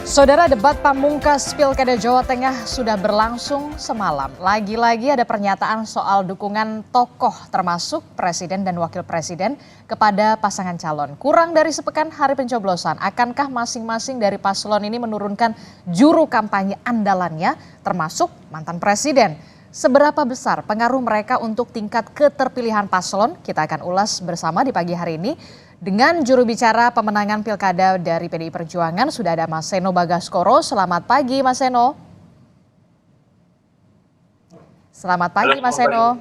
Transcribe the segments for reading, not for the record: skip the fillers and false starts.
Saudara, debat pamungkas Pilkada Jawa Tengah sudah berlangsung semalam. Lagi-lagi ada pernyataan soal dukungan tokoh termasuk Presiden dan Wakil Presiden kepada pasangan calon. Kurang dari sepekan hari pencoblosan, akankah masing-masing dari paslon ini menurunkan juru kampanye andalannya termasuk mantan Presiden? Seberapa besar pengaruh mereka untuk tingkat keterpilihan paslon? Kita akan ulas bersama di pagi hari ini. Dengan juru bicara pemenangan pilkada dari PDI Perjuangan sudah ada Mas Seno Bagaskoro. Selamat pagi Mas Seno. Selamat pagi Mas Seno.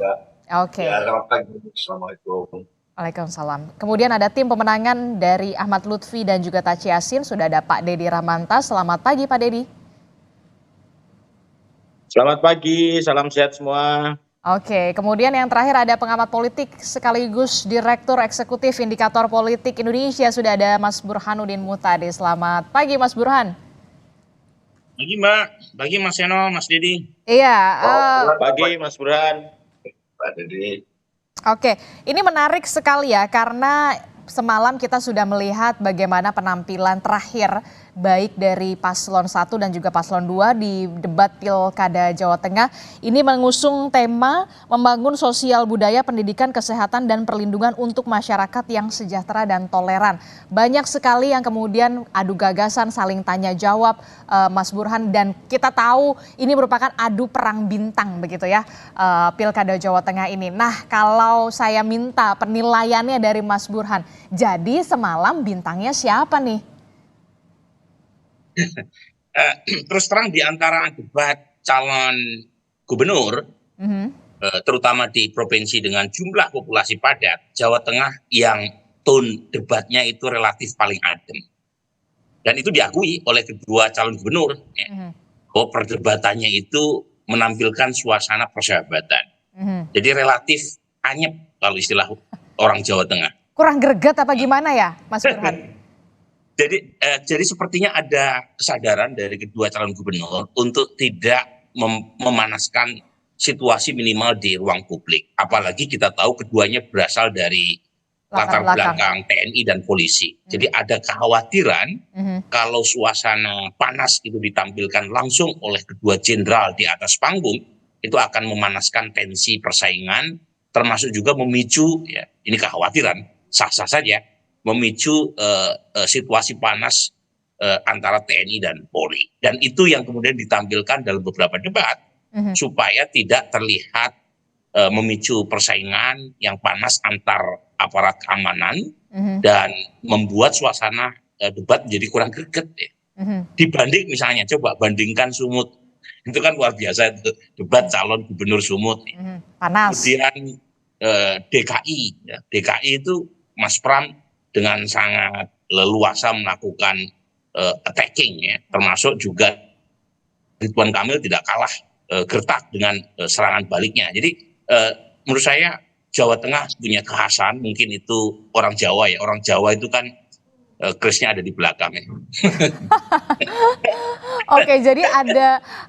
Oke. Ya, selamat pagi. Assalamualaikum. Waalaikumsalam. Kemudian ada tim pemenangan dari Ahmad Lutfi dan juga Taci Yasin. Sudah ada Pak Dedi Rahmanta. Selamat pagi Pak Dedi. Selamat pagi, salam sehat semua. Oke, kemudian yang terakhir ada pengamat politik sekaligus Direktur Eksekutif Indikator Politik Indonesia. Sudah ada Mas Burhanuddin Muhtadi. Selamat pagi Mas Burhan. Pagi Mbak, pagi Mas Seno, Mas Dedi. Iya. Pagi Mas Burhan. Pak Dedi. Oke, ini menarik sekali ya karena semalam kita sudah melihat bagaimana penampilan terakhir baik dari paslon 1 dan juga paslon 2 di debat Pilkada Jawa Tengah. Ini mengusung tema membangun sosial budaya, pendidikan, kesehatan, dan perlindungan untuk masyarakat yang sejahtera dan toleran. Banyak sekali yang kemudian adu gagasan, saling tanya jawab, Mas Burhan, dan kita tahu ini merupakan adu perang bintang begitu ya, Pilkada Jawa Tengah ini. Nah, kalau saya minta penilaiannya dari Mas Burhan, jadi semalam bintangnya siapa nih? Terus terang di antara debat calon gubernur, terutama di provinsi dengan jumlah populasi padat, Jawa Tengah yang tone debatnya itu relatif paling adem. Dan itu diakui oleh kedua calon gubernur, bahwa perdebatannya itu menampilkan suasana persahabatan. Jadi relatif anyep kalau istilah orang Jawa Tengah. Kurang greget apa gimana ya, Mas Burhan? Jadi sepertinya ada kesadaran dari kedua calon gubernur untuk tidak memanaskan situasi minimal di ruang publik. Apalagi kita tahu keduanya berasal dari latar belakang TNI dan polisi. Jadi ada kekhawatiran kalau suasana panas itu ditampilkan langsung oleh kedua jenderal di atas panggung, itu akan memanaskan tensi persaingan, termasuk juga memicu, ya ini kekhawatiran, sah-sah saja, memicu situasi panas antara TNI dan Polri. Dan itu yang kemudian ditampilkan dalam beberapa debat supaya tidak terlihat memicu persaingan yang panas antar aparat keamanan dan membuat suasana debat menjadi kurang greget ya. Dibanding misalnya, coba bandingkan Sumut, itu kan luar biasa itu, debat calon gubernur Sumut. Panas. Kemudian DKI, ya. DKI itu Mas Pram dengan sangat leluasa melakukan attacking ya, termasuk juga Ridwan Kamil tidak kalah gertak dengan serangan baliknya. Jadi menurut saya Jawa Tengah punya kekhasan, mungkin itu orang Jawa ya, orang Jawa itu kan kerisnya ada di belakang ya. Oke, jadi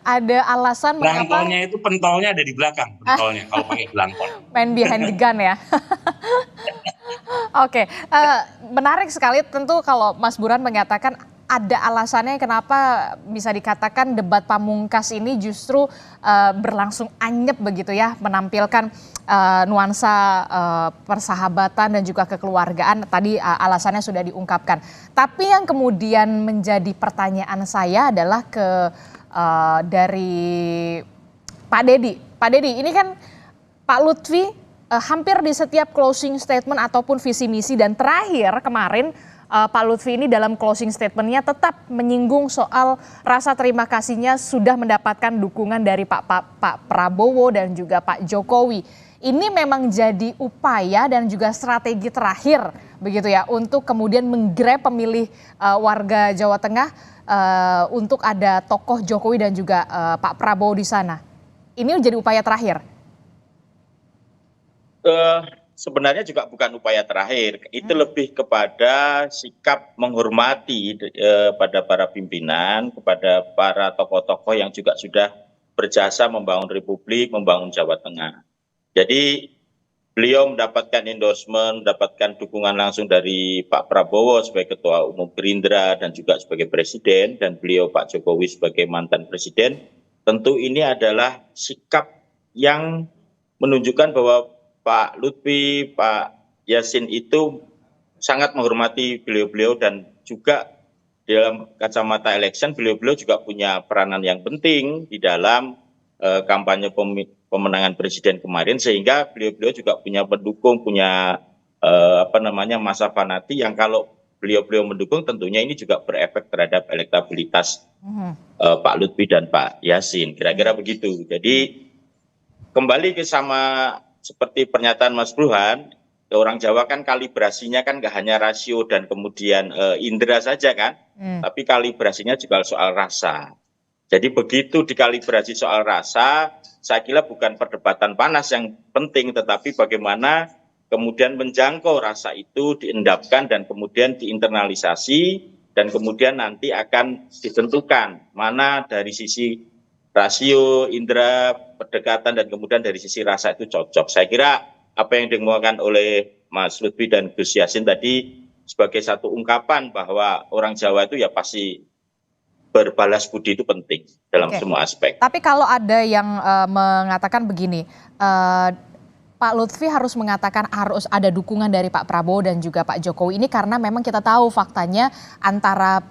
ada alasan mengapa belangkolnya itu pentolnya ada di belakang, pentolnya kalau pakai belangkol. main behind the gun ya. Oke, menarik sekali tentu kalau Mas Burhan mengatakan ada alasannya kenapa bisa dikatakan debat pamungkas ini justru berlangsung anyep begitu ya, menampilkan nuansa persahabatan dan juga kekeluargaan. Tadi alasannya sudah diungkapkan. Tapi yang kemudian menjadi pertanyaan saya adalah dari Pak Dedi. Pak Dedi, ini kan Pak Lutfi hampir di setiap closing statement ataupun visi misi, dan terakhir kemarin Pak Lutfi ini dalam closing statementnya tetap menyinggung soal rasa terima kasihnya sudah mendapatkan dukungan dari Pak Prabowo dan juga Pak Jokowi. Ini memang jadi upaya dan juga strategi terakhir begitu ya untuk kemudian menggrab pemilih warga Jawa Tengah untuk ada tokoh Jokowi dan juga Pak Prabowo di sana. Ini menjadi upaya terakhir. Sebenarnya juga bukan upaya terakhir, itu lebih kepada sikap menghormati pada para pimpinan, kepada para tokoh-tokoh yang juga sudah berjasa membangun Republik, membangun Jawa Tengah. Jadi beliau mendapatkan endorsement, mendapatkan dukungan langsung dari Pak Prabowo sebagai Ketua Umum Gerindra dan juga sebagai Presiden, dan beliau Pak Jokowi sebagai mantan Presiden, tentu ini adalah sikap yang menunjukkan bahwa Pak Lutfi, Pak Yasin itu sangat menghormati beliau-beliau, dan juga dalam kacamata election beliau-beliau juga punya peranan yang penting di dalam kampanye pemenangan presiden kemarin, sehingga beliau-beliau juga punya pendukung, punya masa fanati yang kalau beliau-beliau mendukung tentunya ini juga berefek terhadap elektabilitas Pak Lutfi dan Pak Yasin, kira-kira begitu. Jadi kembali ke sama seperti pernyataan Mas Burhan, orang Jawa kan kalibrasinya kan nggak hanya rasio dan kemudian indera saja kan, tapi kalibrasinya juga soal rasa. Jadi begitu dikalibrasi soal rasa, saya kira bukan perdebatan panas yang penting, tetapi bagaimana kemudian menjangkau rasa itu, diendapkan dan kemudian diinternalisasi, dan kemudian nanti akan ditentukan mana dari sisi rasio, indera, pendekatan, dan kemudian dari sisi rasa itu cocok. Saya kira apa yang dikemukakan oleh Mas Lutfi dan Gus Yassin tadi sebagai satu ungkapan bahwa orang Jawa itu ya pasti berbalas budi itu penting dalam semua aspek. Tapi kalau ada yang mengatakan begini, Pak Lutfi harus mengatakan harus ada dukungan dari Pak Prabowo dan juga Pak Jokowi ini karena memang kita tahu faktanya antara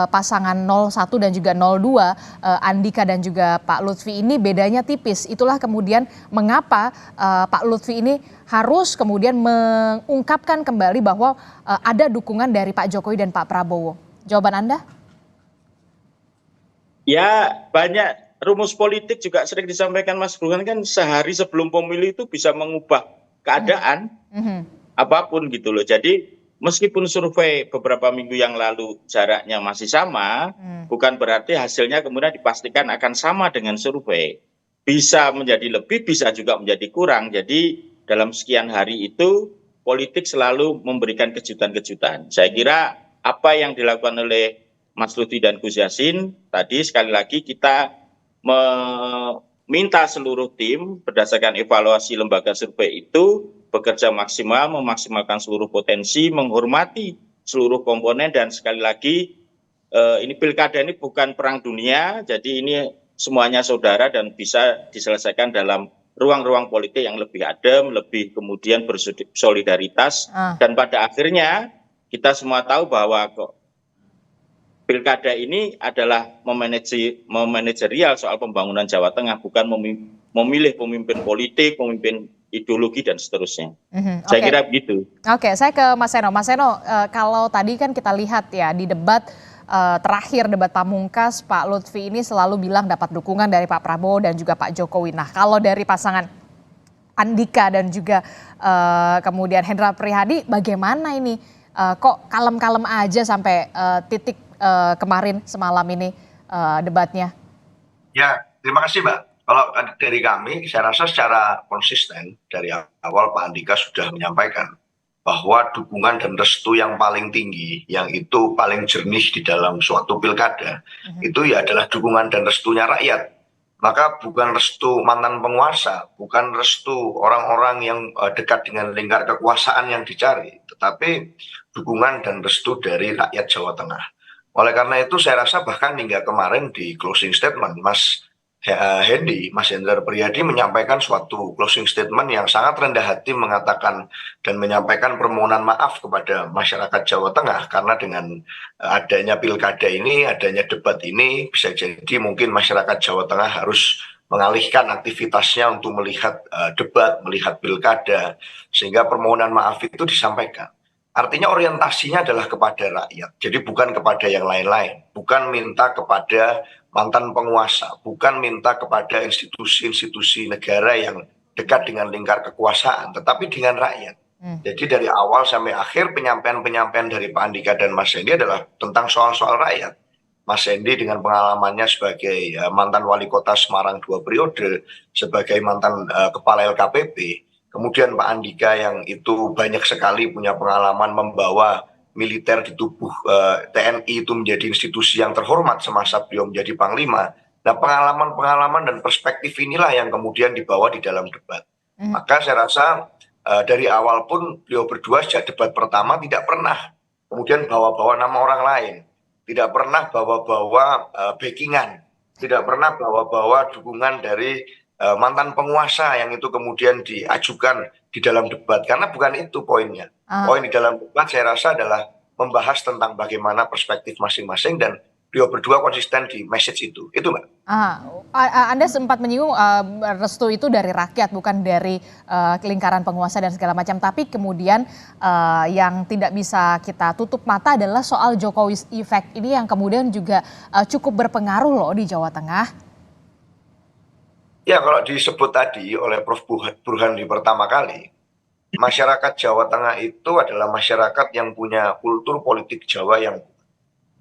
pasangan 01 dan juga 02, Andika dan juga Pak Lutfi ini bedanya tipis. Itulah kemudian mengapa Pak Lutfi ini harus kemudian mengungkapkan kembali bahwa ada dukungan dari Pak Jokowi dan Pak Prabowo. Jawaban Anda? Ya, banyak rumus politik juga sering disampaikan Mas Burhan, kan sehari sebelum pemilu itu bisa mengubah keadaan apapun gitu loh. Jadi meskipun survei beberapa minggu yang lalu jaraknya masih sama, bukan berarti hasilnya kemudian dipastikan akan sama dengan survei. Bisa menjadi lebih, bisa juga menjadi kurang. Jadi dalam sekian hari itu politik selalu memberikan kejutan-kejutan. Saya kira apa yang dilakukan oleh Mas Lutfi dan Gus Yassin tadi, sekali lagi kita meminta seluruh tim berdasarkan evaluasi lembaga survei itu bekerja maksimal, memaksimalkan seluruh potensi, menghormati seluruh komponen, dan sekali lagi ini pilkada ini bukan perang dunia, jadi ini semuanya saudara dan bisa diselesaikan dalam ruang-ruang politik yang lebih adem, lebih kemudian bersolidaritas, dan pada akhirnya kita semua tahu bahwa pilkada ini adalah memanajerial soal pembangunan Jawa Tengah, bukan memilih pemimpin politik, pemimpin ideologi dan seterusnya. Saya kira begitu. Oke, saya ke Mas Seno. Mas Seno, kalau tadi kan kita lihat ya di debat terakhir, debat pamungkas, Pak Lutfi ini selalu bilang dapat dukungan dari Pak Prabowo dan juga Pak Jokowi. Nah, kalau dari pasangan Andika dan juga kemudian Hendra Prihadi, bagaimana ini? Kok kalem-kalem aja sampai titik kemarin semalam ini debatnya? Ya, terima kasih Mbak. Kalau dari kami, saya rasa secara konsisten dari awal Pak Andika sudah menyampaikan bahwa dukungan dan restu yang paling tinggi, yang itu paling jernih di dalam suatu pilkada, itu ya adalah dukungan dan restunya rakyat. Maka bukan restu mantan penguasa, bukan restu orang-orang yang dekat dengan lingkar kekuasaan yang dicari, tetapi dukungan dan restu dari rakyat Jawa Tengah. Oleh karena itu saya rasa bahkan hingga kemarin di closing statement Mas Hendra Prihadi menyampaikan suatu closing statement yang sangat rendah hati, mengatakan dan menyampaikan permohonan maaf kepada masyarakat Jawa Tengah karena dengan adanya pilkada ini, adanya debat ini, bisa jadi mungkin masyarakat Jawa Tengah harus mengalihkan aktivitasnya untuk melihat debat, melihat pilkada, sehingga permohonan maaf itu disampaikan. Artinya orientasinya adalah kepada rakyat, jadi bukan kepada yang lain-lain, bukan minta kepada mantan penguasa, bukan minta kepada institusi-institusi negara yang dekat dengan lingkar kekuasaan, tetapi dengan rakyat. Jadi dari awal sampai akhir penyampaian-penyampaian dari Pak Andika dan Mas Hendi adalah tentang soal-soal rakyat. Mas Hendi dengan pengalamannya sebagai mantan wali kota Semarang 2 periode, sebagai mantan kepala LKPP, kemudian Pak Andika yang itu banyak sekali punya pengalaman membawa militer di tubuh TNI itu menjadi institusi yang terhormat semasa beliau menjadi Panglima. Nah, pengalaman-pengalaman dan perspektif inilah yang kemudian dibawa di dalam debat. Maka saya rasa dari awal pun beliau berdua sejak debat pertama tidak pernah kemudian bawa-bawa nama orang lain, tidak pernah bawa-bawa backingan, tidak pernah bawa-bawa dukungan dari mantan penguasa yang itu kemudian diajukan di dalam debat, karena bukan itu poinnya. Poin di dalam debat saya rasa adalah membahas tentang bagaimana perspektif masing-masing, dan beliau berdua konsisten di message itu Mbak. Anda sempat menyinggung restu itu dari rakyat, bukan dari lingkaran penguasa dan segala macam. Tapi kemudian yang tidak bisa kita tutup mata adalah soal Jokowi's effect ini yang kemudian juga cukup berpengaruh loh di Jawa Tengah. Ya, kalau disebut tadi oleh Prof. Burhan di pertama kali, masyarakat Jawa Tengah itu adalah masyarakat yang punya kultur politik Jawa yang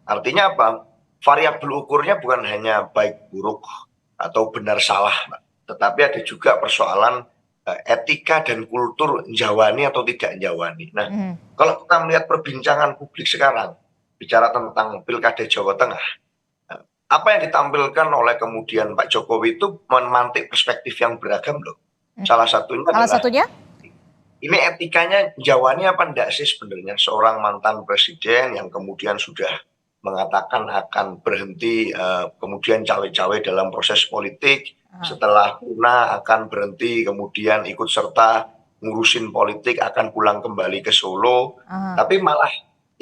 artinya apa? Variabel ukurnya bukan hanya baik buruk atau benar salah, tetapi ada juga persoalan etika dan kultur Jawani atau tidak Jawani. Nah, kalau kita melihat perbincangan publik sekarang, bicara tentang Pilkada Jawa Tengah, apa yang ditampilkan oleh kemudian Pak Jokowi itu memantik perspektif yang beragam loh. Salah satunya ini etikanya Jawani apa enggak sih sebenarnya seorang mantan presiden yang kemudian sudah mengatakan akan berhenti kemudian cawe-cawe dalam proses politik, setelah punah akan berhenti kemudian ikut serta ngurusin politik, akan pulang kembali ke Solo, tapi malah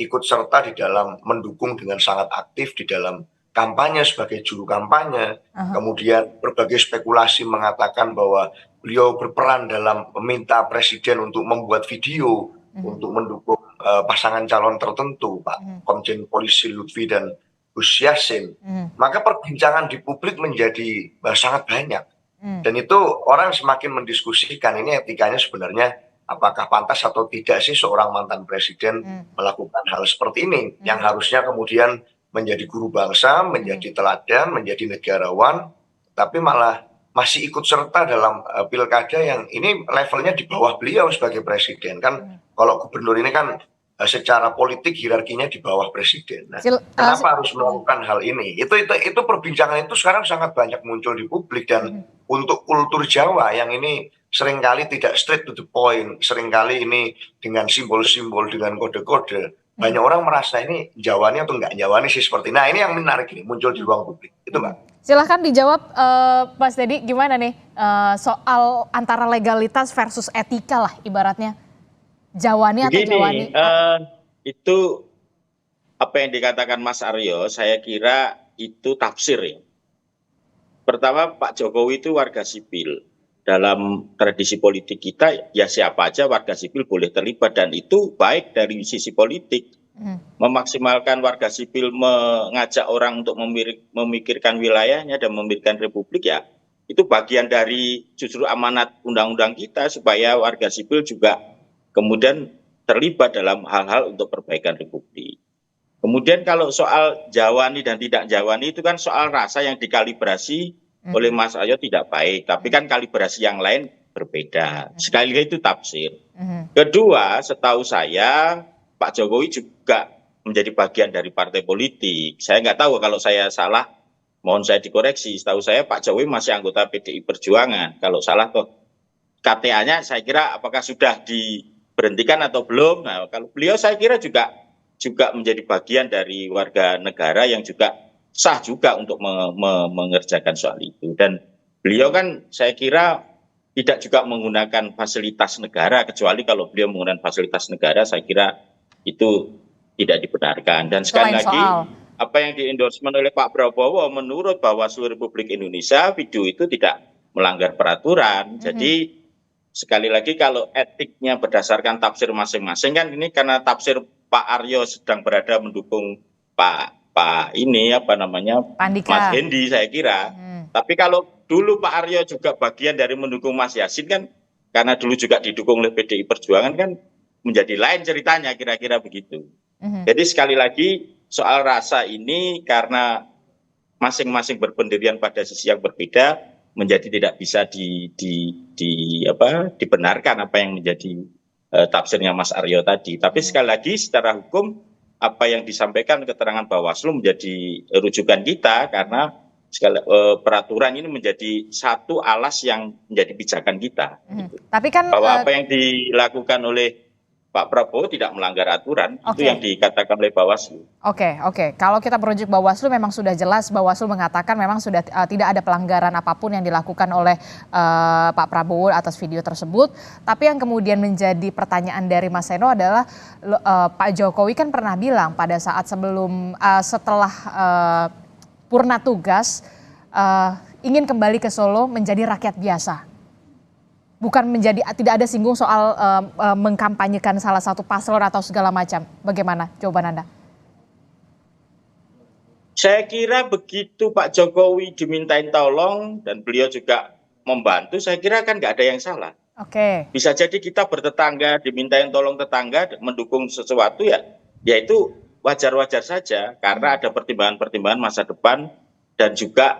ikut serta di dalam mendukung dengan sangat aktif di dalam kampanye sebagai juru kampanye, kemudian berbagai spekulasi mengatakan bahwa beliau berperan dalam meminta presiden untuk membuat video untuk mendukung pasangan calon tertentu, Pak Komjen Polisi Lutfi dan Gus Yassin. Maka perbincangan di publik menjadi sangat banyak, dan itu orang semakin mendiskusikan ini etikanya sebenarnya apakah pantas atau tidak sih seorang mantan presiden melakukan hal seperti ini, yang harusnya kemudian menjadi guru bangsa, menjadi teladan, menjadi negarawan, tapi malah masih ikut serta dalam pilkada yang ini levelnya di bawah beliau sebagai presiden. Kan kalau gubernur ini kan secara politik hierarkinya di bawah presiden. Nah, kenapa harus melakukan hal ini? Itu perbincangan itu sekarang sangat banyak muncul di publik, dan untuk kultur Jawa yang ini seringkali tidak straight to the point, seringkali ini dengan simbol-simbol, dengan kode-kode. Banyak orang merasa ini Jawani atau enggak Jawani sih seperti. Nah, ini yang menarik ini muncul di ruang publik. Itu Mbak. Silahkan dijawab Mas Dedi, gimana nih soal antara legalitas versus etika lah ibaratnya. Jawani atau Jawani? Itu apa yang dikatakan Mas Aryo, saya kira itu tafsir ya. Pertama, Pak Jokowi itu warga sipil. Dalam tradisi politik kita, ya siapa aja warga sipil boleh terlibat, dan itu baik dari sisi politik. Memaksimalkan warga sipil mengajak orang untuk memikirkan wilayahnya dan memikirkan republik, ya itu bagian dari justru amanat undang-undang kita supaya warga sipil juga kemudian terlibat dalam hal-hal untuk perbaikan republik. Kemudian kalau soal Jawani dan tidak Jawani itu kan soal rasa yang dikalibrasi oleh Mas Aryo tidak baik, tapi kan kalibrasi yang lain berbeda. Sekali lagi itu tafsir. Kedua, setahu saya Pak Jokowi juga menjadi bagian dari partai politik. Saya nggak tahu, kalau saya salah mohon saya dikoreksi. Setahu saya Pak Jokowi masih anggota PDI Perjuangan. Kalau salah kok KTA-nya saya kira apakah sudah diberhentikan atau belum. Nah, kalau beliau saya kira juga menjadi bagian dari warga negara yang juga sah juga untuk mengerjakan soal itu. Dan beliau kan saya kira tidak juga menggunakan fasilitas negara, kecuali kalau beliau menggunakan fasilitas negara saya kira itu tidak dibenarkan. Dan sekali lagi apa yang di-endorsement oleh Pak Prabowo menurut Bawaslu Republik Indonesia, video itu tidak melanggar peraturan. Jadi sekali lagi kalau etiknya berdasarkan tafsir masing-masing, kan ini karena tafsir Pak Aryo sedang berada mendukung Pak ini apa namanya Mas Hendi saya kira. Tapi kalau dulu Pak Aryo juga bagian dari mendukung Mas Yassin, kan karena dulu juga didukung oleh PDI Perjuangan, kan menjadi lain ceritanya, kira-kira begitu. Jadi sekali lagi soal rasa ini karena masing-masing berpendirian pada sisi yang berbeda menjadi tidak bisa dibenarkan apa yang menjadi tafsirnya Mas Aryo tadi. Tapi sekali lagi secara hukum apa yang disampaikan keterangan Bawaslu menjadi rujukan kita, karena peraturan ini menjadi satu alas yang menjadi pijakan kita. Tapi kan Bahwa apa yang dilakukan oleh Pak Prabowo tidak melanggar aturan, itu yang dikatakan oleh Bawaslu. Oke. Kalau kita merujuk Bawaslu, memang sudah jelas Bawaslu mengatakan memang sudah tidak ada pelanggaran apapun yang dilakukan oleh Pak Prabowo atas video tersebut. Tapi yang kemudian menjadi pertanyaan dari Mas Seno adalah Pak Jokowi kan pernah bilang pada saat setelah purna tugas ingin kembali ke Solo menjadi rakyat biasa. Bukan tidak ada singgung soal mengkampanyekan salah satu paslon atau segala macam. Bagaimana jawaban Anda? Saya kira begitu Pak Jokowi dimintain tolong dan beliau juga membantu, saya kira kan nggak ada yang salah. Bisa jadi kita bertetangga, dimintain tolong tetangga, mendukung sesuatu ya itu wajar-wajar saja karena ada pertimbangan-pertimbangan masa depan dan juga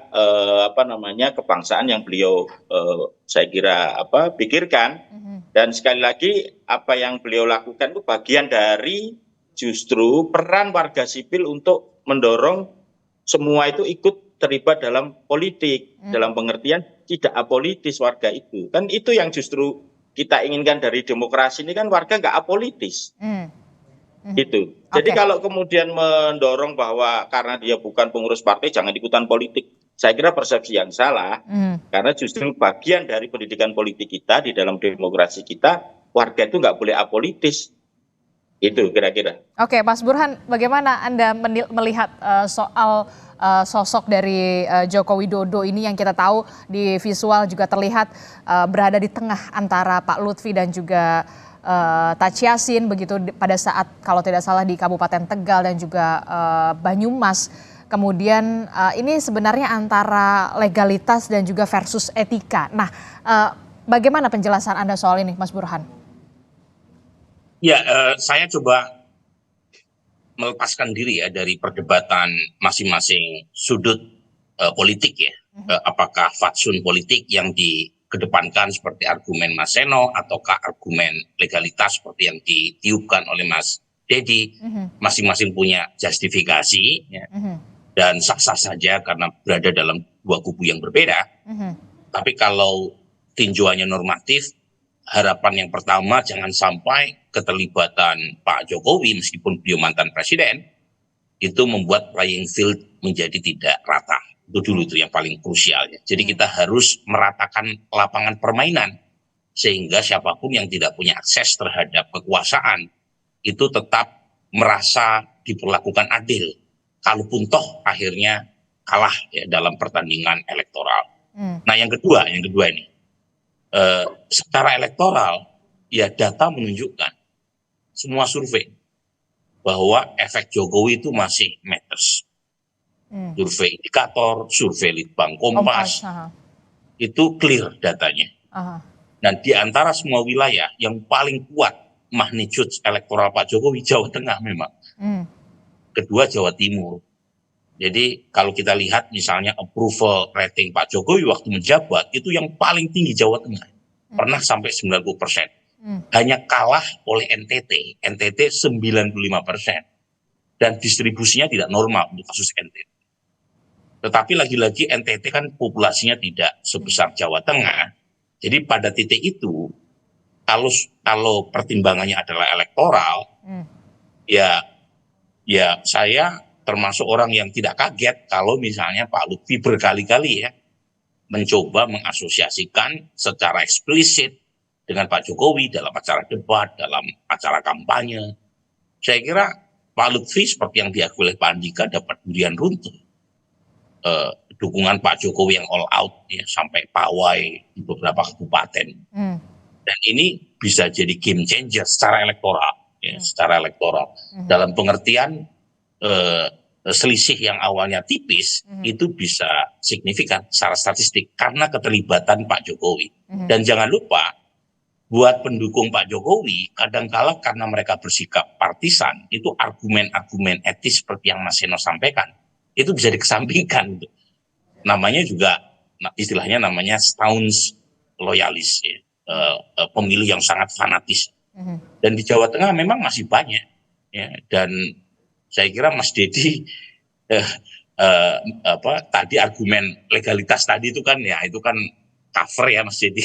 kebangsaan yang beliau saya kira pikirkan. Dan sekali lagi apa yang beliau lakukan itu bagian dari justru peran warga sipil untuk mendorong semua itu ikut terlibat dalam politik, dalam pengertian tidak apolitis warga itu. Kan itu yang justru kita inginkan dari demokrasi ini, kan warga nggak apolitis. Gitu. Jadi kalau kemudian mendorong bahwa karena dia bukan pengurus partai jangan ikutan politik, saya kira persepsi yang salah. Karena justru bagian dari pendidikan politik kita di dalam demokrasi kita, warga itu nggak boleh apolitis. Itu kira-kira. Oke, Mas Burhan, bagaimana Anda melihat soal sosok dari Joko Widodo ini yang kita tahu di visual juga terlihat berada di tengah antara Pak Lutfi dan juga Taci Yassin begitu pada saat kalau tidak salah di Kabupaten Tegal dan juga Banyumas. Kemudian ini sebenarnya antara legalitas dan juga versus etika. Nah, bagaimana penjelasan Anda soal ini, Mas Burhan? Ya, saya coba melepaskan diri ya dari perdebatan masing-masing sudut politik ya. Apakah fatsun politik yang dikedepankan seperti argumen Mas Seno ataukah argumen legalitas seperti yang ditiupkan oleh Mas Dedi. Masing-masing punya justifikasi ya. Dan sah-sah saja karena berada dalam dua kubu yang berbeda. Tapi kalau tinjauannya normatif, harapan yang pertama jangan sampai keterlibatan Pak Jokowi meskipun beliau mantan presiden itu membuat playing field menjadi tidak rata. Itu dulu itu yang paling krusial ya. Jadi kita harus meratakan lapangan permainan sehingga siapapun yang tidak punya akses terhadap kekuasaan itu tetap merasa diperlakukan adil. Kalaupun toh akhirnya kalah ya dalam pertandingan elektoral. Nah yang kedua ini. Secara elektoral, ya data menunjukkan semua survei bahwa efek Jokowi itu masih matters. Survei indikator, survei Litbang Kompas, itu clear datanya. Dan di antara semua wilayah yang paling kuat magnitude elektoral Pak Jokowi, Jawa Tengah memang. Kedua Jawa Timur. Jadi kalau kita lihat misalnya approval rating Pak Jokowi waktu menjabat itu yang paling tinggi Jawa Tengah. Pernah sampai 90%. Hanya kalah oleh NTT. NTT 95%. Dan distribusinya tidak normal untuk kasus NTT. Tetapi lagi-lagi NTT kan populasinya tidak sebesar Jawa Tengah. Jadi pada titik itu kalau pertimbangannya adalah elektoral, ya saya termasuk orang yang tidak kaget kalau misalnya Pak Lutfi berkali-kali ya mencoba mengasosiasikan secara eksplisit dengan Pak Jokowi dalam acara debat, dalam acara kampanye. Saya kira Pak Lutfi seperti yang diakui oleh Pak Andika dapat durian runtuh. Dukungan Pak Jokowi yang all out ya, sampai pawai di beberapa kabupaten. Dan ini bisa jadi game changer secara elektoral. Ya, secara elektoral. Dalam pengertian selisih yang awalnya tipis itu bisa signifikan secara statistik karena keterlibatan Pak Jokowi. Dan jangan lupa buat pendukung Pak Jokowi kadangkala karena mereka bersikap partisan itu argumen-argumen etis seperti yang Mas Seno sampaikan itu bisa dikesampingkan. Namanya juga istilahnya namanya staunch loyalis ya. Pemilih yang sangat fanatis. Dan di Jawa Tengah memang masih banyak ya. Dan saya kira Mas Dedi tadi argumen legalitas tadi itu kan ya itu kan cover ya Mas Jadi.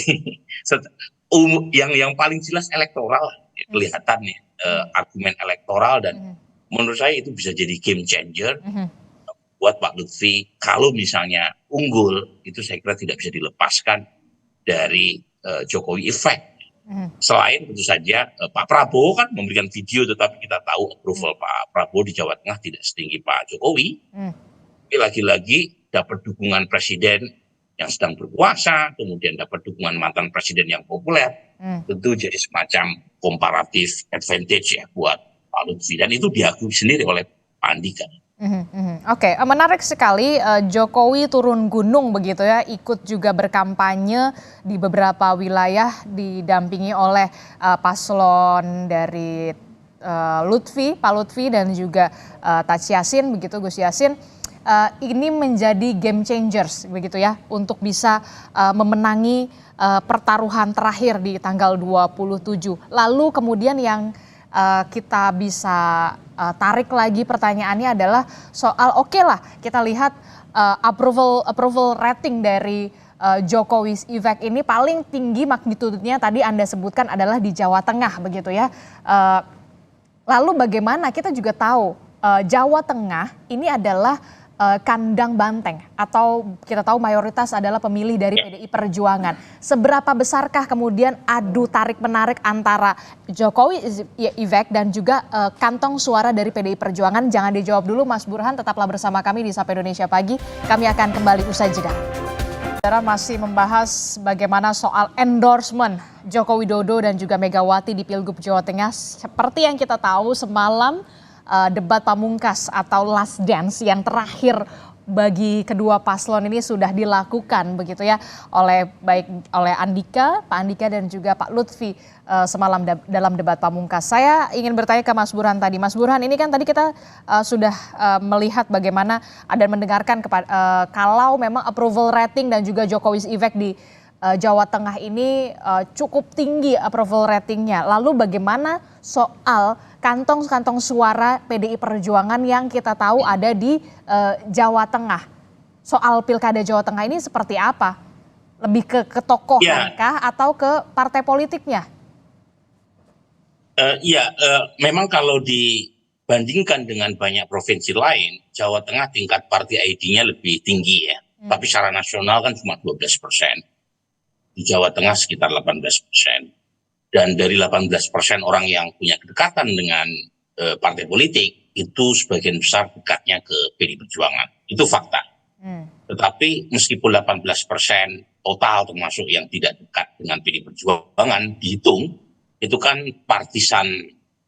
Yang paling jelas elektoral kelihatan nih argumen elektoral dan menurut saya itu bisa jadi game changer buat Pak Lutfi. Kalau misalnya unggul itu saya kira tidak bisa dilepaskan dari Jokowi effect. Selain tentu saja Pak Prabowo kan memberikan video, tetapi kita tahu approval Pak Prabowo di Jawa Tengah tidak setinggi Pak Jokowi. Tapi lagi-lagi dapat dukungan presiden yang sedang berkuasa, kemudian dapat dukungan mantan presiden yang populer, tentu jadi semacam comparative advantage ya buat Pak Lutfi, dan itu diakui sendiri oleh Pak Andika. Oke, menarik sekali Jokowi turun gunung begitu ya, ikut juga berkampanye di beberapa wilayah didampingi oleh paslon dari Pak Lutfi dan juga Taci Yassin begitu, Gus Yassin. Ini menjadi game changers begitu ya untuk bisa memenangi pertaruhan terakhir di tanggal 27. Lalu kemudian yang kita bisa tarik lagi pertanyaannya adalah soal oke lah kita lihat approval rating dari Jokowi effect ini paling tinggi magnitudenya tadi Anda sebutkan adalah di Jawa Tengah begitu ya. Lalu bagaimana kita juga tahu Jawa Tengah ini adalah kandang banteng atau kita tahu mayoritas adalah pemilih dari PDI Perjuangan. Seberapa besarkah kemudian adu tarik-menarik antara Jokowi effect dan juga kantong suara dari PDI Perjuangan? Jangan dijawab dulu Mas Burhan, tetaplah bersama kami di Sapa Indonesia Pagi. Kami akan kembali usai jeda. Saudara masih membahas bagaimana soal endorsement Joko Widodo dan juga Megawati di Pilgub Jawa Tengah. Seperti yang kita tahu semalam debat pamungkas atau last dance yang terakhir bagi kedua paslon ini sudah dilakukan begitu ya oleh Pak Andika dan juga Pak Lutfi semalam dalam debat pamungkas. Saya ingin bertanya ke Mas Burhan tadi. Mas Burhan, ini kan tadi kita sudah melihat bagaimana dan mendengarkan kalau memang approval rating dan juga Jokowi effect di Jawa Tengah ini cukup tinggi approval ratingnya. Lalu bagaimana soal kantong-kantong suara PDI Perjuangan yang kita tahu ada di Jawa Tengah? Soal Pilkada Jawa Tengah ini seperti apa? Lebih ke tokohankah atau ke partai politiknya? Memang kalau dibandingkan dengan banyak provinsi lain, Jawa Tengah tingkat party ID-nya lebih tinggi ya. Tapi secara nasional kan cuma 12%. Di Jawa Tengah sekitar 18%. Dan dari 18% orang yang punya kedekatan dengan partai politik, itu sebagian besar dekatnya ke PDI Perjuangan. Itu fakta. Tetapi meskipun 18% total termasuk yang tidak dekat dengan PDI Perjuangan dihitung, itu kan partisan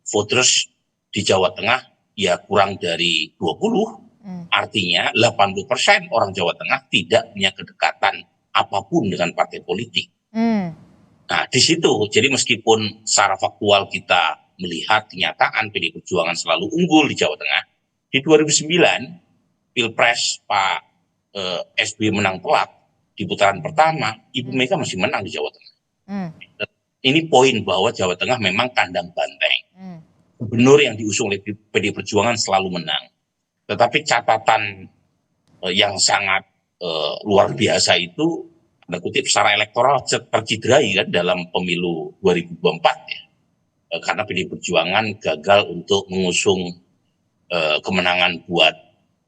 voters di Jawa Tengah ya kurang dari 20. Artinya 80% orang Jawa Tengah tidak punya kedekatan apapun dengan partai politik. Nah di situ, jadi meskipun secara faktual kita melihat kenyataan PDI Perjuangan selalu unggul di Jawa Tengah, di 2009 Pilpres Pak SBY menang telak di putaran pertama, Ibu Mega masih menang di Jawa Tengah. Ini poin bahwa Jawa Tengah memang kandang banteng. Gubernur yang diusung oleh PDI Perjuangan selalu menang. Tetapi catatan yang sangat luar biasa itu, tanda kutip, secara elektoral tercidrai kan dalam pemilu 2024 ya. Karena PDI Perjuangan gagal untuk mengusung kemenangan buat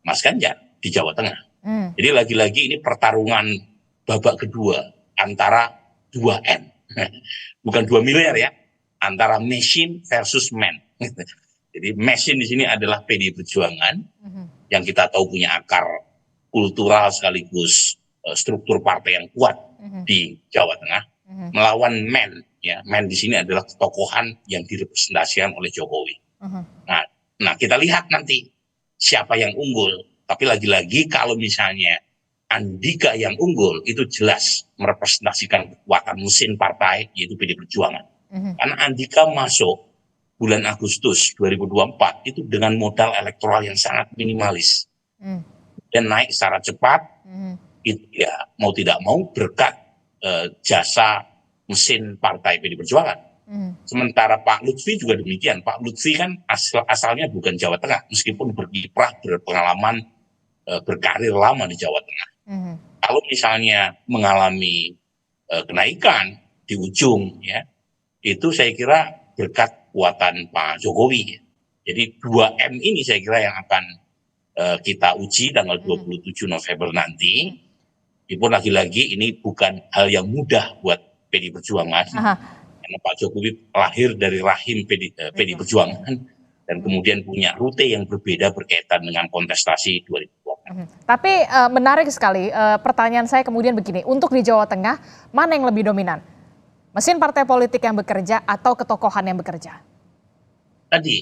Mas Ganjar di Jawa Tengah. Jadi lagi-lagi ini pertarungan babak kedua antara 2M. Bukan 2 miliar ya, antara machine versus man. Jadi machine di sini adalah PDI Perjuangan yang kita tahu punya akar kultural sekaligus struktur partai yang kuat di Jawa Tengah, melawan man ya. Man di sini adalah ketokohan yang direpresentasikan oleh Jokowi. Nah kita lihat nanti siapa yang unggul. Tapi lagi-lagi kalau misalnya Andika yang unggul, itu jelas merepresentasikan kekuatan mesin partai yaitu PDI Perjuangan. Karena Andika masuk bulan Agustus 2024 itu dengan modal elektoral yang sangat minimalis dan naik secara cepat. Itu ya mau tidak mau berkat jasa mesin partai PDI Perjuangan. Sementara Pak Lutfi juga demikian. Pak Lutfi kan asalnya bukan Jawa Tengah, meskipun berkiprah berpengalaman berkarir lama di Jawa Tengah. Mhm. Kalau misalnya mengalami kenaikan di ujung, ya, itu saya kira berkat kekuatan Pak Jokowi. Jadi 2M ini saya kira yang akan kita uji tanggal 27 November nanti. Walaupun lagi-lagi ini bukan hal yang mudah buat PDI Perjuangan, Aha. karena Pak Jokowi lahir dari rahim PDI Perjuangan dan kemudian punya rute yang berbeda berkaitan dengan kontestasi 2024. Tapi menarik sekali, pertanyaan saya kemudian begini, untuk di Jawa Tengah, mana yang lebih dominan? Mesin partai politik yang bekerja atau ketokohan yang bekerja? Tadi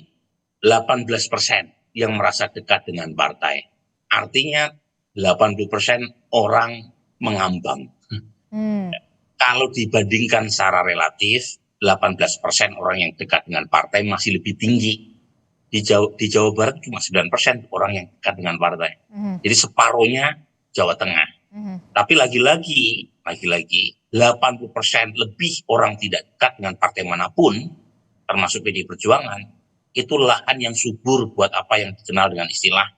18% yang merasa dekat dengan partai, artinya 80% orang mengambang. Kalau dibandingkan secara relatif, 18% orang yang dekat dengan partai masih lebih tinggi. Di Jawa Barat cuma 9% orang yang dekat dengan partai. Jadi separuhnya Jawa Tengah. Tapi lagi-lagi 80% lebih orang tidak dekat dengan partai manapun, termasuk PDI Perjuangan, itu lahan yang subur buat apa yang dikenal dengan istilah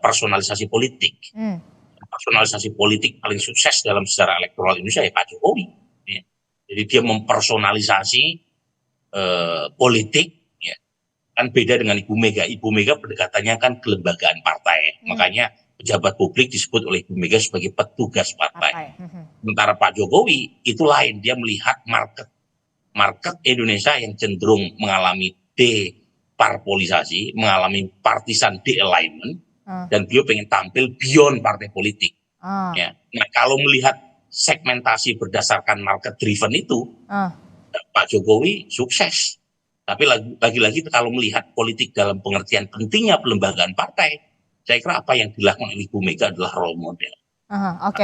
personalisasi politik. Personalisasi politik paling sukses dalam sejarah elektoral Indonesia ya Pak Jokowi. Ya. Jadi dia mempersonalisasi politik, ya. Kan beda dengan Ibu Mega. Ibu Mega pendekatannya kan kelembagaan partai. Makanya pejabat publik disebut oleh Ibu Mega sebagai petugas partai. Sementara Pak Jokowi itu lain, dia melihat market Indonesia yang cenderung mengalami deparpolisasi, mengalami partisan de-alignment. Dan beliau pengen tampil beyond partai politik. Ya. Nah kalau melihat segmentasi berdasarkan market driven itu, Pak Jokowi sukses. Tapi lagi-lagi kalau melihat politik dalam pengertian pentingnya pelembagaan partai, saya kira apa yang dilakukan oleh Ibu Mega adalah role model.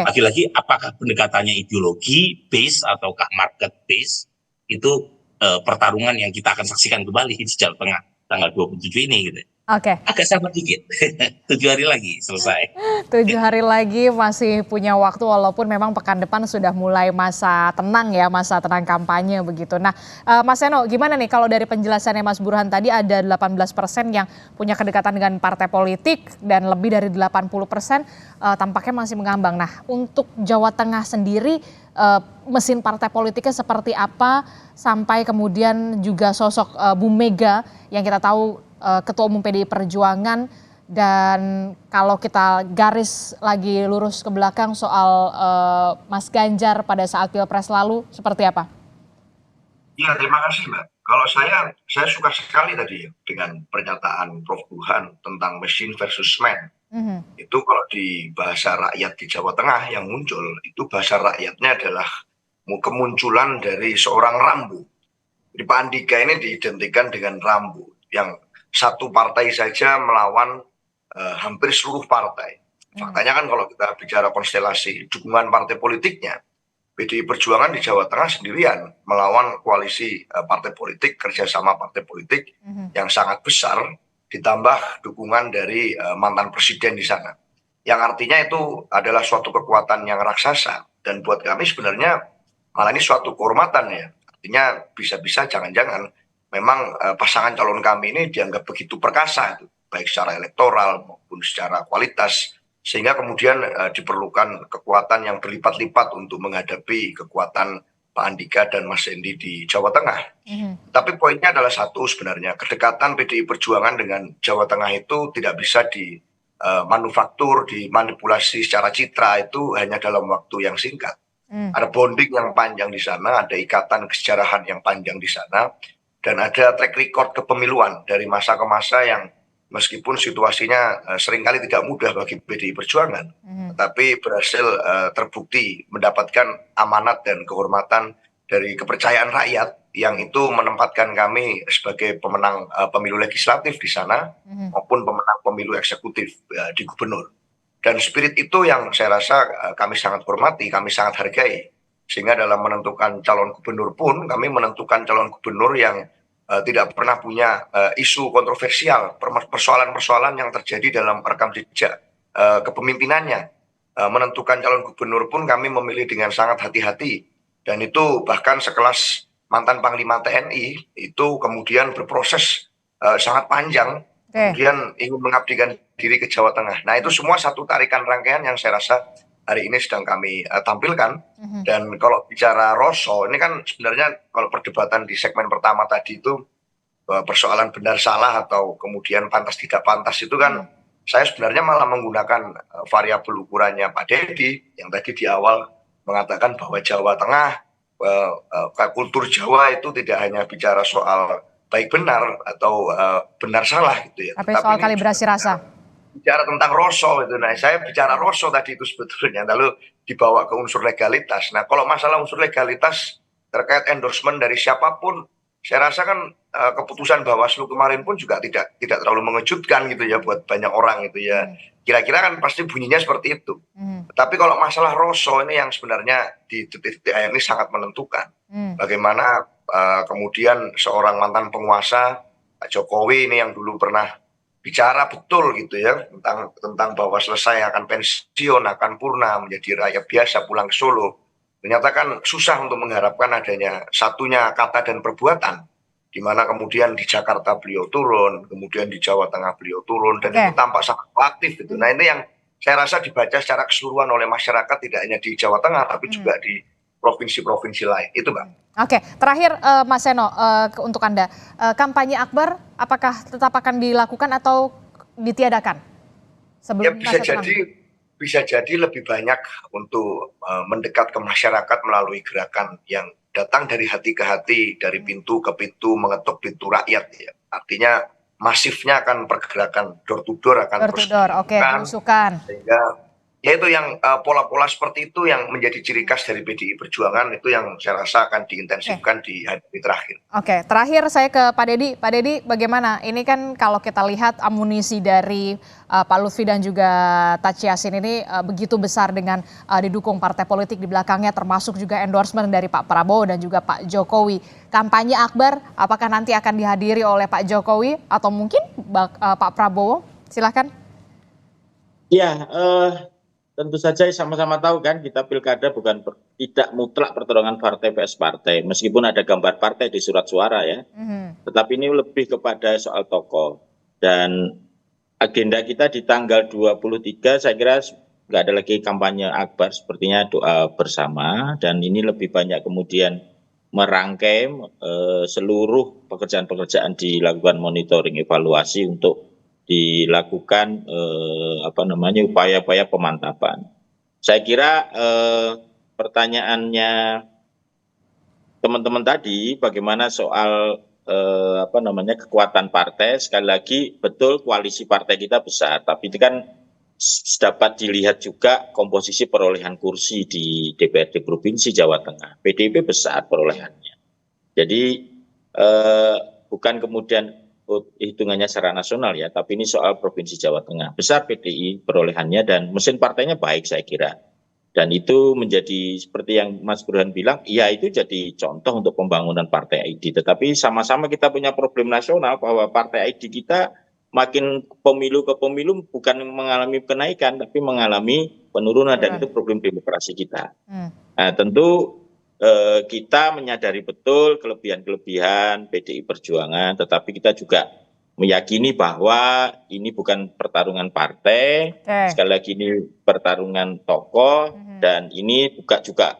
Lagi-lagi apakah pendekatannya ideologi base ataukah market base, itu pertarungan yang kita akan saksikan kembali di Jawa Tengah tanggal 27 ini gitu. Agak sabar dikit, 7 hari lagi selesai. 7 hari lagi masih punya waktu, walaupun memang pekan depan sudah mulai masa tenang ya, masa tenang kampanye begitu. Nah Mas Seno, gimana nih kalau dari penjelasannya Mas Burhan tadi, ada 18% yang punya kedekatan dengan partai politik dan lebih dari 80% tampaknya masih mengambang. Nah untuk Jawa Tengah sendiri, mesin partai politiknya seperti apa, sampai kemudian juga sosok Bu Mega yang kita tahu Ketua Umum PDI Perjuangan, dan kalau kita garis lagi lurus ke belakang soal Mas Ganjar pada saat Pilpres lalu, seperti apa? Ya, terima kasih Mbak. Kalau saya suka sekali tadi dengan pernyataan Prof. Burhan tentang mesin versus man. Itu kalau di bahasa rakyat di Jawa Tengah yang muncul, itu bahasa rakyatnya adalah kemunculan dari seorang Rambo. Jadi Pak Andika ini diidentikan dengan Rambo, yang satu partai saja melawan hampir seluruh partai. Faktanya kan kalau kita bicara konstelasi dukungan partai politiknya, PDI Perjuangan di Jawa Tengah sendirian melawan koalisi partai politik, kerjasama partai politik yang sangat besar, ditambah dukungan dari mantan presiden di sana. Yang artinya itu adalah suatu kekuatan yang raksasa, dan buat kami sebenarnya malah ini suatu kehormatan ya. Artinya bisa-bisa jangan-jangan memang pasangan calon kami ini dianggap begitu perkasa, baik secara elektoral maupun secara kualitas, sehingga kemudian diperlukan kekuatan yang berlipat-lipat untuk menghadapi kekuatan Pak Andika dan Mas Hendy di Jawa Tengah. Tapi poinnya adalah satu sebenarnya, kedekatan PDI Perjuangan dengan Jawa Tengah itu tidak bisa dimanufaktur, dimanipulasi secara citra, itu hanya dalam waktu yang singkat. Ada bonding yang panjang di sana, ada ikatan kesejarahan yang panjang di sana, dan ada track record kepemiluan dari masa ke masa yang meskipun situasinya seringkali tidak mudah bagi PDI Perjuangan, tapi berhasil terbukti mendapatkan amanat dan kehormatan dari kepercayaan rakyat, yang itu menempatkan kami sebagai pemenang pemilu legislatif di sana maupun pemenang pemilu eksekutif di gubernur. Dan spirit itu yang saya rasa kami sangat hormati, kami sangat hargai. Sehingga dalam menentukan calon gubernur pun kami menentukan calon gubernur yang tidak pernah punya isu kontroversial, persoalan-persoalan yang terjadi dalam rekam jejak kepemimpinannya. Menentukan calon gubernur pun kami memilih dengan sangat hati-hati, dan itu bahkan sekelas mantan Panglima TNI itu kemudian berproses sangat panjang, kemudian ingin mengabdikan diri ke Jawa Tengah. Nah, itu semua satu tarikan rangkaian yang saya rasa hari ini sedang kami tampilkan. Dan kalau bicara Rosso, ini kan sebenarnya kalau perdebatan di segmen pertama tadi itu persoalan benar salah atau kemudian pantas tidak pantas itu kan saya sebenarnya malah menggunakan variabel ukurannya Pak Deddy yang tadi di awal mengatakan bahwa Jawa Tengah, kultur Jawa itu tidak hanya bicara soal baik benar atau benar salah gitu ya. Tapi soal kalibrasi rasa. Bicara tentang Rosso itu, nah saya bicara Rosso tadi itu sebetulnya lalu dibawa ke unsur legalitas. Nah kalau masalah unsur legalitas terkait endorsement dari siapapun, saya rasa kan keputusan Bawaslu kemarin pun juga tidak terlalu mengejutkan gitu ya buat banyak orang gitu ya. Kira-kira kan pasti bunyinya seperti itu. Tapi kalau masalah Rosso ini yang sebenarnya di detik-detik ini sangat menentukan. Bagaimana kemudian seorang mantan penguasa Pak Jokowi ini yang dulu pernah bicara betul gitu ya tentang bahwa selesai akan pensiun, akan purna menjadi rakyat biasa pulang ke Solo. Ternyata kan susah untuk mengharapkan adanya satunya kata dan perbuatan, di mana kemudian di Jakarta beliau turun, kemudian di Jawa Tengah beliau turun, dan itu tampak sangat aktif gitu. Nah ini yang saya rasa dibaca secara keseluruhan oleh masyarakat tidak hanya di Jawa Tengah tapi juga di provinsi-provinsi lain. Itu Mbak. Oke, terakhir Mas Seno, untuk Anda, kampanye akbar apakah tetap akan dilakukan atau ditiadakan? Ya bisa jadi lebih banyak untuk mendekat ke masyarakat melalui gerakan yang datang dari hati ke hati, dari pintu ke pintu, mengetuk pintu rakyat. Ya. Artinya masifnya akan pergerakan door to door akan terus belusukan. Sehingga ya itu yang pola-pola seperti itu yang menjadi ciri khas dari PDI Perjuangan, itu yang saya rasa akan diintensifkan di hari terakhir. Oke, terakhir saya ke Pak Deddy. Pak Deddy, bagaimana? Ini kan kalau kita lihat amunisi dari Pak Lutfi dan juga Taci Yassin ini begitu besar dengan didukung partai politik di belakangnya, termasuk juga endorsement dari Pak Prabowo dan juga Pak Jokowi. Kampanye akbar, apakah nanti akan dihadiri oleh Pak Jokowi atau mungkin Pak Prabowo? Silahkan. Ya, tentu saja sama-sama tahu kan kita pilkada bukan tidak mutlak pertarungan partai vs partai, meskipun ada gambar partai di surat suara ya. Tetapi ini lebih kepada soal tokoh. Dan agenda kita di tanggal 23 saya kira nggak ada lagi kampanye akbar, sepertinya doa bersama, dan ini lebih banyak kemudian merangkai seluruh pekerjaan-pekerjaan dilakukan monitoring evaluasi untuk dilakukan upaya-upaya pemantapan. Saya kira pertanyaannya teman-teman tadi bagaimana soal kekuatan partai, sekali lagi betul koalisi partai kita besar, tapi itu kan dapat dilihat juga komposisi perolehan kursi di DPRD Provinsi Jawa Tengah. PDIP besar perolehannya. Jadi bukan kemudian hitungannya secara nasional ya, tapi ini soal Provinsi Jawa Tengah. Besar PDI perolehannya dan mesin partainya baik saya kira. Dan itu menjadi seperti yang Mas Burhan bilang, ya itu jadi contoh untuk pembangunan partai ID. Tetapi sama-sama kita punya problem nasional bahwa partai ID kita makin pemilu ke pemilu bukan mengalami kenaikan, tapi mengalami penurunan, dan itu problem demokrasi kita. Nah, tentu kita menyadari betul kelebihan-kelebihan PDI Perjuangan, tetapi kita juga meyakini bahwa ini bukan pertarungan partai, sekali lagi ini pertarungan tokoh, dan ini bukan juga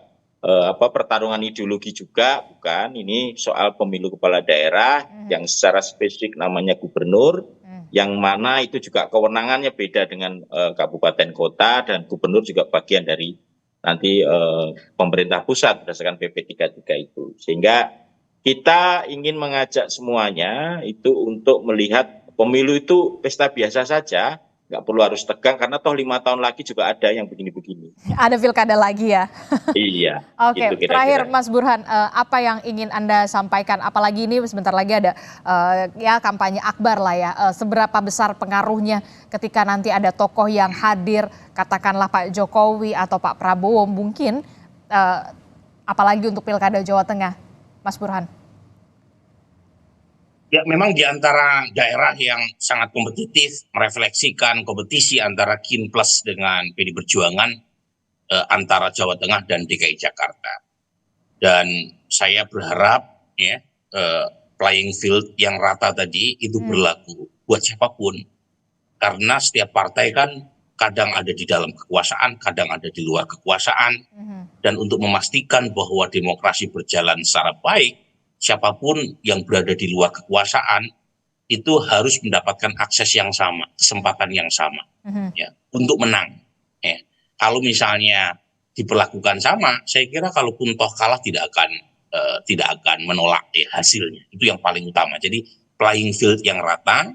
pertarungan ideologi juga, bukan. Ini soal pemilu kepala daerah yang secara spesifik namanya gubernur, yang mana itu juga kewenangannya beda dengan kabupaten kota, dan gubernur juga bagian dari nanti pemerintah pusat berdasarkan PP 33 itu. Sehingga kita ingin mengajak semuanya itu untuk melihat pemilu itu pesta biasa saja, nggak perlu harus tegang, karena toh 5 tahun lagi juga ada yang begini-begini. Ada pilkada lagi ya? Iya. Oke, gitu terakhir Mas Burhan, apa yang ingin Anda sampaikan? Apalagi ini sebentar lagi ada ya kampanye akbar lah ya. Seberapa besar pengaruhnya ketika nanti ada tokoh yang hadir, katakanlah Pak Jokowi atau Pak Prabowo mungkin, apalagi untuk pilkada Jawa Tengah, Mas Burhan? Ya memang di antara daerah yang sangat kompetitif, merefleksikan kompetisi antara Kinplus dengan PD Perjuangan, antara Jawa Tengah dan DKI Jakarta. Dan saya berharap ya playing field yang rata tadi itu berlaku buat siapapun. Karena setiap partai kan kadang ada di dalam kekuasaan, kadang ada di luar kekuasaan. Dan untuk memastikan bahwa demokrasi berjalan secara baik, siapapun yang berada di luar kekuasaan itu harus mendapatkan akses yang sama, kesempatan yang sama, ya, untuk menang. Ya. Kalau misalnya diperlakukan sama, saya kira kalaupun toh kalah tidak akan menolak hasilnya. Itu yang paling utama. Jadi playing field yang rata,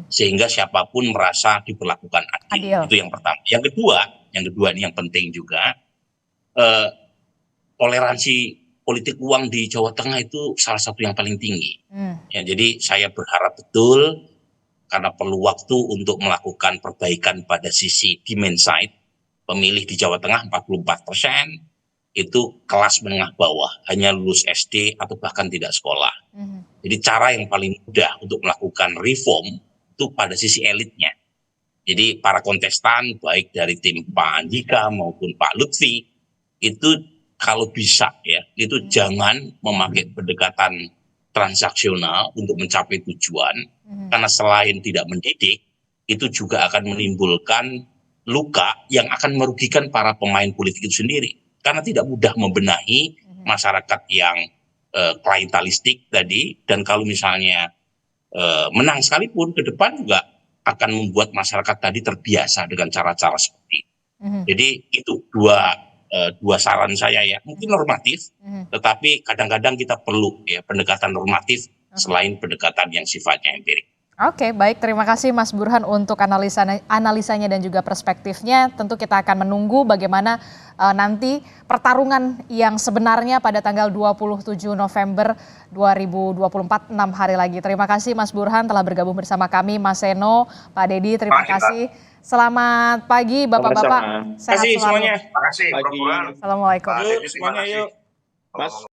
sehingga siapapun merasa diperlakukan adil. Itu yang pertama. Yang kedua ini yang penting juga, toleransi politik uang di Jawa Tengah itu salah satu yang paling tinggi. Ya, jadi saya berharap betul, karena perlu waktu untuk melakukan perbaikan pada sisi demand side, pemilih di Jawa Tengah 44%, itu kelas menengah bawah, hanya lulus SD atau bahkan tidak sekolah. Jadi cara yang paling mudah untuk melakukan reform itu pada sisi elitnya. Jadi para kontestan, baik dari tim Pak Andika maupun Pak Lutfi, itu kalau bisa ya, itu jangan memakai pendekatan transaksional untuk mencapai tujuan, karena selain tidak mendidik, itu juga akan menimbulkan luka yang akan merugikan para pemain politik itu sendiri. Karena tidak mudah membenahi masyarakat yang klientelistik tadi, dan kalau misalnya menang sekalipun, ke depan juga akan membuat masyarakat tadi terbiasa dengan cara-cara seperti itu. Jadi itu dua saran saya ya, mungkin normatif, tetapi kadang-kadang kita perlu ya pendekatan normatif selain pendekatan yang sifatnya empirik. Oke, baik. Terima kasih Mas Burhan untuk analisanya dan juga perspektifnya. Tentu kita akan menunggu bagaimana nanti pertarungan yang sebenarnya pada tanggal 27 November 2024, 6 hari lagi. Terima kasih Mas Burhan telah bergabung bersama kami. Mas Seno, Pak Dedi, terima kasih. Selamat pagi Bapak-Bapak. Sehat selalu. Terima kasih. Pagi. Assalamualaikum. Yuk semuanya yuk.